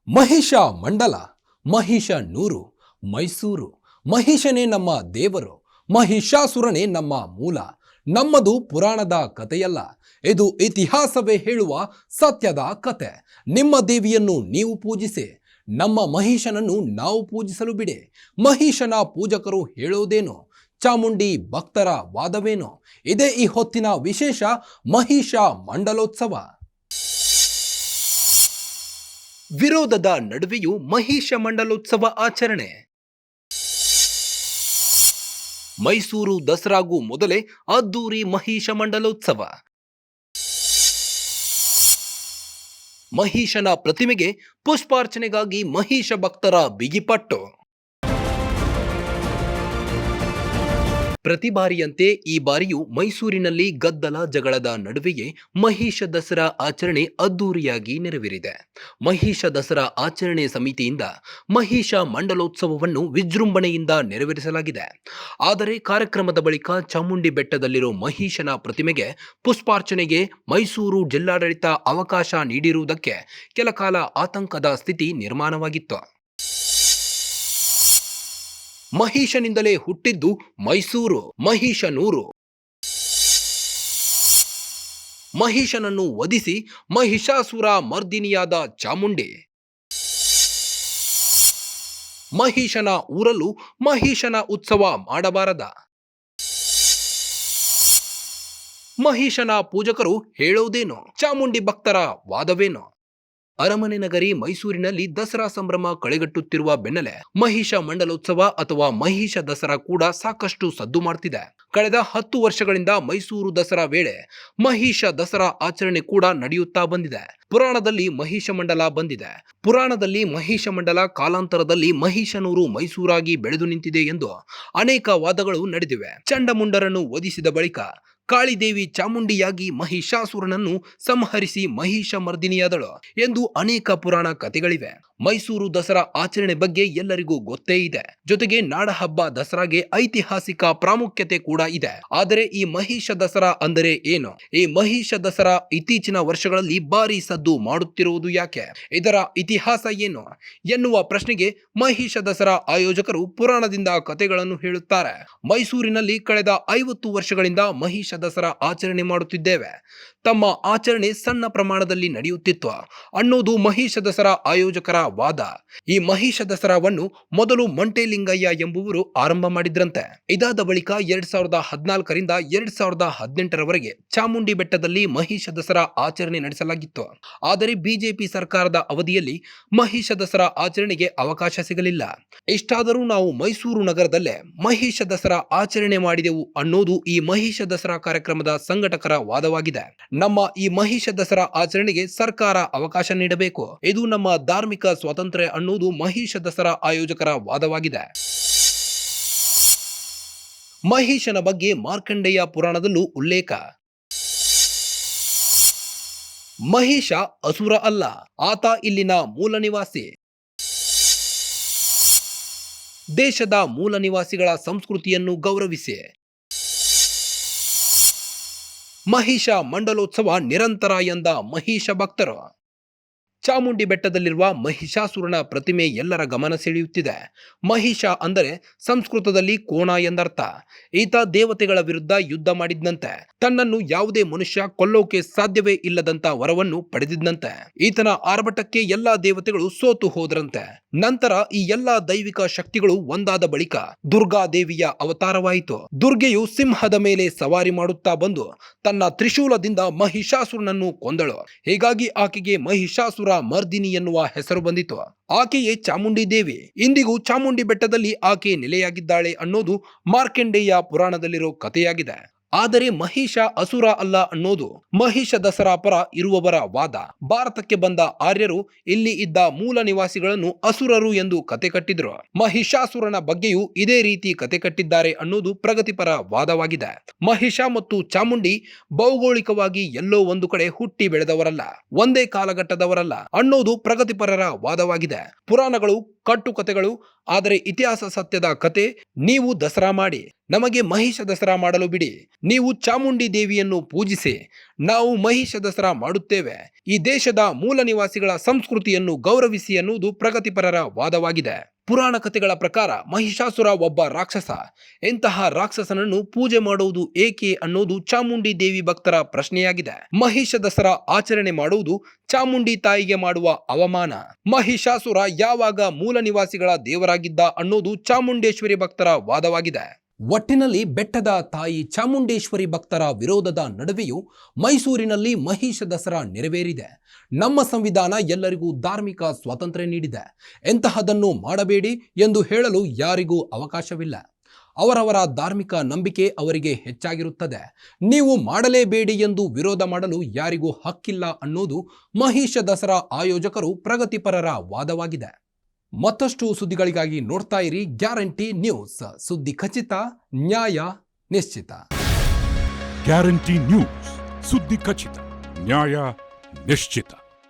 ಮಹಿಷ ಮಂಡಲ, ಮಹಿಷ ನೂರು, ಮೈಸೂರು. ಮಹಿಷನೇ ನಮ್ಮ ದೇವರು, ಮಹಿಷಾಸುರನೇ ನಮ್ಮ ಮೂಲ. ನಮ್ಮದು ಪುರಾಣದ ಕಥೆಯಲ್ಲ, ಇದು ಇತಿಹಾಸವೇ ಹೇಳುವ ಸತ್ಯದ ಕತೆ. ನಿಮ್ಮ ದೇವಿಯನ್ನು ನೀವು ಪೂಜಿಸಿ, ನಮ್ಮ ಮಹಿಷನನ್ನು ನಾವು ಪೂಜಿಸಲು ಬಿಡಿ. ಮಹಿಷನ ಪೂಜಕರು ಹೇಳೋದೇನು, ಚಾಮುಂಡಿ ಭಕ್ತರ ವಾದವೇನು? ಇದೇ ಈ ಹೊತ್ತಿನ ವಿಶೇಷ ಮಹಿಷ ಮಂಡಲೋತ್ಸವ. ವಿರೋಧದ ನಡುವೆಯೂ ಮಹಿಷ ಮಂಡಲೋತ್ಸವ ಆಚರಣೆ. ಮೈಸೂರು ದಸರಾಗೂ ಮೊದಲೇ ಅದ್ದೂರಿ ಮಹಿಷ ಮಂಡಲೋತ್ಸವ. ಮಹಿಷನ ಪ್ರತಿಮೆಗೆ ಪುಷ್ಪಾರ್ಚನೆಗಾಗಿ ಮಹಿಷ ಭಕ್ತರ ಬಿಗಿಪಟ್ಟು. ಪ್ರತಿ ಬಾರಿಯಂತೆ ಈ ಬಾರಿಯೂ ಮೈಸೂರಿನಲ್ಲಿ ಗದ್ದಲ ಜಗಳದ ನಡುವೆಯೇ ಮಹಿಷ ದಸರಾ ಆಚರಣೆ ಅದ್ದೂರಿಯಾಗಿ ನೆರವೇರಿದೆ. ಮಹಿಷ ದಸರಾ ಆಚರಣೆ ಸಮಿತಿಯಿಂದ ಮಹಿಷ ಮಂಡಲೋತ್ಸವವನ್ನು ವಿಜೃಂಭಣೆಯಿಂದ ನೆರವೇರಿಸಲಾಗಿದೆ. ಆದರೆ ಕಾರ್ಯಕ್ರಮದ ಬಳಿಕ ಚಾಮುಂಡಿ ಬೆಟ್ಟದಲ್ಲಿರೋ ಮಹಿಷನ ಪ್ರತಿಮೆಗೆ ಪುಷ್ಪಾರ್ಚನೆಗೆ ಮೈಸೂರು ಜಿಲ್ಲಾಡಳಿತ ಅವಕಾಶ ನೀಡಿರುವುದಕ್ಕೆ ಕೆಲ ಕಾಲ ಆತಂಕದ ಸ್ಥಿತಿ ನಿರ್ಮಾಣವಾಗಿತ್ತು. ಮಹಿಷನಿಂದಲೇ ಹುಟ್ಟಿದ್ದು ಮೈಸೂರು, ಮಹಿಷ ನೂರು. ಮಹಿಷನನ್ನು ವಧಿಸಿ ಮಹಿಷಾಸುರ ಮರ್ದಿನಿಯಾದ ಚಾಮುಂಡಿ. ಮಹಿಷನ ಊರಲ್ಲೂ ಮಹಿಷನ ಉತ್ಸವ ಮಾಡಬಾರದ? ಮಹಿಷನ ಪೂಜಕರು ಹೇಳೋದೇನು, ಚಾಮುಂಡಿ ಭಕ್ತರ ವಾದವೇನು? ಅರಮನೆ ನಗರಿ ಮೈಸೂರಿನಲ್ಲಿ ದಸರಾ ಸಂಭ್ರಮ ಕಳೆಗಟ್ಟುತ್ತಿರುವ ಬೆನ್ನಲ್ಲೇ ಮಹಿಷ ಮಂಡಲೋತ್ಸವ ಅಥವಾ ಮಹಿಷ ದಸರಾ ಕೂಡ ಸಾಕಷ್ಟು ಸದ್ದು ಮಾಡ್ತಿದೆ. ಕಳೆದ 10 ವರ್ಷಗಳಿಂದ ಮೈಸೂರು ದಸರಾ ವೇಳೆ ಮಹಿಷ ದಸರಾ ಆಚರಣೆ ಕೂಡ ನಡೆಯುತ್ತಾ ಬಂದಿದೆ. ಪುರಾಣದಲ್ಲಿ ಮಹಿಷ ಮಂಡಲ ಬಂದಿದೆ. ಪುರಾಣದಲ್ಲಿ ಮಹಿಷ ಮಂಡಲ ಕಾಲಾಂತರದಲ್ಲಿ ಮಹಿಷನೂರು ಮೈಸೂರಾಗಿ ಬೆಳೆದು ನಿಂತಿದೆ ಎಂದು ಅನೇಕ ವಾದಗಳು ನಡೆದಿವೆ. ಚಂಡಮುಂಡರನ್ನು ವಧಿಸಿದ ಬಳಿಕ ಕಾಳಿದೇವಿ ಚಾಮುಂಡಿಯಾಗಿ ಮಹಿಷಾಸುರನನ್ನು ಸಂಹರಿಸಿ ಮಹಿಷ ಮರ್ದಿನಿಯಾದಳು ಎಂದು ಅನೇಕ ಪುರಾಣ ಕಥೆಗಳಿವೆ. ಮೈಸೂರು ದಸರಾ ಆಚರಣೆ ಬಗ್ಗೆ ಎಲ್ಲರಿಗೂ ಗೊತ್ತೇ ಇದೆ. ಜೊತೆಗೆ ನಾಡಹಬ್ಬ ದಸರಾಗೆ ಐತಿಹಾಸಿಕ ಪ್ರಾಮುಖ್ಯತೆ ಕೂಡ ಇದೆ. ಆದರೆ ಈ ಮಹಿಷ ದಸರಾ ಅಂದರೆ ಏನು? ಈ ಮಹಿಷ ದಸರಾ ಇತ್ತೀಚಿನ ವರ್ಷಗಳಲ್ಲಿ ಭಾರಿ ಸದ್ದು ಮಾಡುತ್ತಿರುವುದು ಯಾಕೆ? ಇದರ ಇತಿಹಾಸ ಏನು ಎನ್ನುವ ಪ್ರಶ್ನೆಗೆ ಮಹಿಷ ದಸರಾ ಆಯೋಜಕರು ಪುರಾಣದಿಂದ ಕಥೆಗಳನ್ನು ಹೇಳುತ್ತಾರೆ. ಮೈಸೂರಿನಲ್ಲಿ ಕಳೆದ 50 ವರ್ಷಗಳಿಂದ ಮಹಿಷ ದಸರಾ ಆಚರಣೆ ಮಾಡುತ್ತಿದ್ದೇವೆ. ತಮ್ಮ ಆಚರಣೆ ಸಣ್ಣ ಪ್ರಮಾಣದಲ್ಲಿ ನಡೆಯುತ್ತಿತ್ತು ಅನ್ನೋದು ಮಹಿಷ ದಸರಾ ಆಯೋಜಕರ ವಾದ. ಈ ಮಹಿಷ ದಸರಾವನ್ನು ಮೊದಲು ಮಂಟೇಲಿಂಗಯ್ಯ ಎಂಬುವರು ಆರಂಭ ಮಾಡಿದ್ರಂತೆ. ಇದಾದ ಬಳಿಕ 2014ರಿಂದ 2018ರವರೆಗೆ ಚಾಮುಂಡಿ ಬೆಟ್ಟದಲ್ಲಿ ಮಹಿಷ ದಸರಾ ಆಚರಣೆ ನಡೆಸಲಾಗಿತ್ತು. ಆದರೆ ಬಿಜೆಪಿ ಸರ್ಕಾರದ ಅವಧಿಯಲ್ಲಿ ಮಹಿಷ ದಸರಾ ಆಚರಣೆಗೆ ಅವಕಾಶ ಸಿಗಲಿಲ್ಲ. ಇಷ್ಟಾದರೂ ನಾವು ಮೈಸೂರು ನಗರದಲ್ಲೇ ಮಹಿಷ ದಸರಾ ಆಚರಣೆ ಮಾಡಿದೆವು ಅನ್ನೋದು ಈ ಮಹಿಷ ದಸರಾ ಕಾರ್ಯಕ್ರಮದ ಸಂಘಟಕರ ವಾದವಾಗಿದೆ. ನಮ್ಮ ಈ ಮಹಿಷ ದಸರಾ ಆಚರಣೆಗೆ ಸರ್ಕಾರ ಅವಕಾಶ ನೀಡಬೇಕು, ಇದು ನಮ್ಮ ಧಾರ್ಮಿಕ ಸ್ವಾತಂತ್ರ್ಯ ಅನ್ನೋದು ಮಹಿಷ ದಸರಾ ಆಯೋಜಕರ ವಾದವಾಗಿದೆ. ಮಹಿಷನ ಬಗ್ಗೆ ಮಾರ್ಕಂಡೇಯ ಪುರಾಣದಲ್ಲೂ ಉಲ್ಲೇಖ. ಮಹಿಷ ಅಸುರ ಅಲ್ಲ, ಆತ ಇಲ್ಲಿನ ಮೂಲ ನಿವಾಸಿ. ದೇಶದ ಮೂಲ ನಿವಾಸಿಗಳ ಸಂಸ್ಕೃತಿಯನ್ನು ಗೌರವಿಸಿ. ಮಹಿಷ ಮಂಡಲೋತ್ಸವ ನಿರಂತರ ಎಂದ ಮಹಿಷ ಭಕ್ತರು. ಚಾಮುಂಡಿ ಬೆಟ್ಟದಲ್ಲಿರುವ ಮಹಿಷಾಸುರನ ಪ್ರತಿಮೆ ಎಲ್ಲರ ಗಮನ ಸೆಳೆಯುತ್ತಿದೆ. ಮಹಿಷ ಅಂದರೆ ಸಂಸ್ಕೃತದಲ್ಲಿ ಕೋಣ ಎಂದರ್ಥ. ಈತ ದೇವತೆಗಳ ವಿರುದ್ಧ ಯುದ್ಧ ಮಾಡಿದ್ದಂತೆ. ತನ್ನನ್ನು ಯಾವುದೇ ಮನುಷ್ಯ ಕೊಲ್ಲೋಕೆ ಸಾಧ್ಯವೇ ಇಲ್ಲದಂತ ವರವನ್ನು ಪಡೆದಿದ್ದಂತೆ. ಈತನ ಆರ್ಭಟಕ್ಕೆ ಎಲ್ಲಾ ದೇವತೆಗಳು ಸೋತು ಹೋದ್ರಂತೆ. ನಂತರ ಈ ಎಲ್ಲಾ ದೈವಿಕ ಶಕ್ತಿಗಳು ಒಂದಾದ ಬಳಿಕ ದುರ್ಗಾದೇವಿಯ ಅವತಾರವಾಯಿತು. ದುರ್ಗೆಯು ಸಿಂಹದ ಮೇಲೆ ಸವಾರಿ ಮಾಡುತ್ತಾ ಬಂದು ತನ್ನ ತ್ರಿಶೂಲದಿಂದ ಮಹಿಷಾಸುರನನ್ನು ಕೊಂದಳು. ಹೀಗಾಗಿ ಆಕೆಗೆ ಮಹಿಷಾಸುರ ಮರ್ದಿನಿ ಎನ್ನುವ ಹೆಸರು ಬಂದಿತು. ಆಕೆಯೇ ಚಾಮುಂಡಿ ದೇವಿ. ಇಂದಿಗೂ ಚಾಮುಂಡಿ ಬೆಟ್ಟದಲ್ಲಿ ಆಕೆ ನೆಲೆಯಾಗಿದ್ದಾಳೆ ಅನ್ನೋದು ಮಾರ್ಕಂಡೇಯ ಪುರಾಣದಲ್ಲಿರೋ ಕಥೆಯಾಗಿದೆ. ಆದರೆ ಮಹಿಷ ಅಸುರ ಅಲ್ಲ ಅನ್ನೋದು ಮಹಿಷ ದಸರಾ ಪರ ಇರುವವರ ವಾದ. ಭಾರತಕ್ಕೆ ಬಂದ ಆರ್ಯರು ಇಲ್ಲಿ ಇದ್ದ ಮೂಲ ನಿವಾಸಿಗಳನ್ನು ಅಸುರರು ಎಂದು ಕತೆ ಕಟ್ಟಿದ್ರು. ಮಹಿಷಾಸುರನ ಬಗ್ಗೆಯೂ ಇದೇ ರೀತಿ ಕತೆ ಕಟ್ಟಿದ್ದಾರೆ ಅನ್ನೋದು ಪ್ರಗತಿಪರ ವಾದವಾಗಿದೆ. ಮಹಿಷ ಮತ್ತು ಚಾಮುಂಡಿ ಭೌಗೋಳಿಕವಾಗಿ ಎಲ್ಲೋ ಒಂದು ಕಡೆ ಹುಟ್ಟಿ ಬೆಳೆದವರಲ್ಲ, ಒಂದೇ ಕಾಲಘಟ್ಟದವರಲ್ಲ ಅನ್ನೋದು ಪ್ರಗತಿಪರರ ವಾದವಾಗಿದೆ. ಪುರಾಣಗಳು ಕಟ್ಟುಕತೆಗಳು, ಆದರೆ ಇತಿಹಾಸ ಸತ್ಯದ ಕತೆ. ನೀವು ದಸರಾ ಮಾಡಿ, ನಮಗೆ ಮಹಿಷ ದಸರಾ ಮಾಡಲು ಬಿಡಿ. ನೀವು ಚಾಮುಂಡಿ ದೇವಿಯನ್ನು ಪೂಜಿಸಿ, ನಾವು ಮಹಿಷ ದಸರಾ ಮಾಡುತ್ತೇವೆ. ಈ ದೇಶದ ಮೂಲ ನಿವಾಸಿಗಳ ಸಂಸ್ಕೃತಿಯನ್ನು ಗೌರವಿಸಿ ಎನ್ನುವುದು ಪ್ರಗತಿಪರರ ವಾದವಾಗಿದೆ. ಪುರಾಣ ಕಥೆಗಳ ಪ್ರಕಾರ ಮಹಿಷಾಸುರ ಒಬ್ಬ ರಾಕ್ಷಸ. ಎಂತಹ ರಾಕ್ಷಸನನ್ನು ಪೂಜೆ ಮಾಡುವುದು ಏಕೆ ಅನ್ನೋದು ಚಾಮುಂಡಿ ದೇವಿ ಭಕ್ತರ ಪ್ರಶ್ನೆಯಾಗಿದೆ. ಮಹಿಷ ದಸರಾ ಆಚರಣೆ ಮಾಡುವುದು ಚಾಮುಂಡಿ ತಾಯಿಗೆ ಮಾಡುವ ಅವಮಾನ. ಮಹಿಷಾಸುರ ಯಾವಾಗ ಮೂಲ ನಿವಾಸಿಗಳ ದೇವರಾಗಿದ್ದ ಅನ್ನೋದು ಚಾಮುಂಡೇಶ್ವರಿ ಭಕ್ತರ ವಾದವಾಗಿದೆ. ಒಟ್ಟಿನಲ್ಲಿ ಬೆಟ್ಟದ ತಾಯಿ ಚಾಮುಂಡೇಶ್ವರಿ ಭಕ್ತರ ವಿರೋಧದ ನಡುವೆಯೂ ಮೈಸೂರಿನಲ್ಲಿ ಮಹಿಷ ದಸರಾ ನೆರವೇರಿದೆ. ನಮ್ಮ ಸಂವಿಧಾನ ಎಲ್ಲರಿಗೂ ಧಾರ್ಮಿಕ ಸ್ವಾತಂತ್ರ್ಯ ನೀಡಿದೆ. ಎಂತಹದನ್ನು ಮಾಡಬೇಡಿ ಎಂದು ಹೇಳಲು ಯಾರಿಗೂ ಅವಕಾಶವಿಲ್ಲ. ಅವರವರ ಧಾರ್ಮಿಕ ನಂಬಿಕೆ ಅವರಿಗೆ ಹೆಚ್ಚಾಗಿರುತ್ತದೆ. ನೀವು ಮಾಡಲೇಬೇಡಿ ಎಂದು ವಿರೋಧ ಮಾಡಲು ಯಾರಿಗೂ ಹಕ್ಕಿಲ್ಲ ಅನ್ನೋದು ಮಹಿಷ ದಸರಾ ಆಯೋಜಕರು ಪ್ರಗತಿಪರರ ವಾದವಾಗಿದೆ. ಮತ್ತಷ್ಟು ಸುದ್ದಿಗಳಿಗಾಗಿ ನೋಡ್ತಾ ಇರಿ ಗ್ಯಾರಂಟಿ ನ್ಯೂಸ್. ಸುದ್ದಿ ಖಚಿತ, ನ್ಯಾಯ ನಿಶ್ಚಿತ. ಗ್ಯಾರಂಟಿ ನ್ಯೂಸ್, ಸುದ್ದಿ ಖಚಿತ, ನ್ಯಾಯ ನಿಶ್ಚಿತ.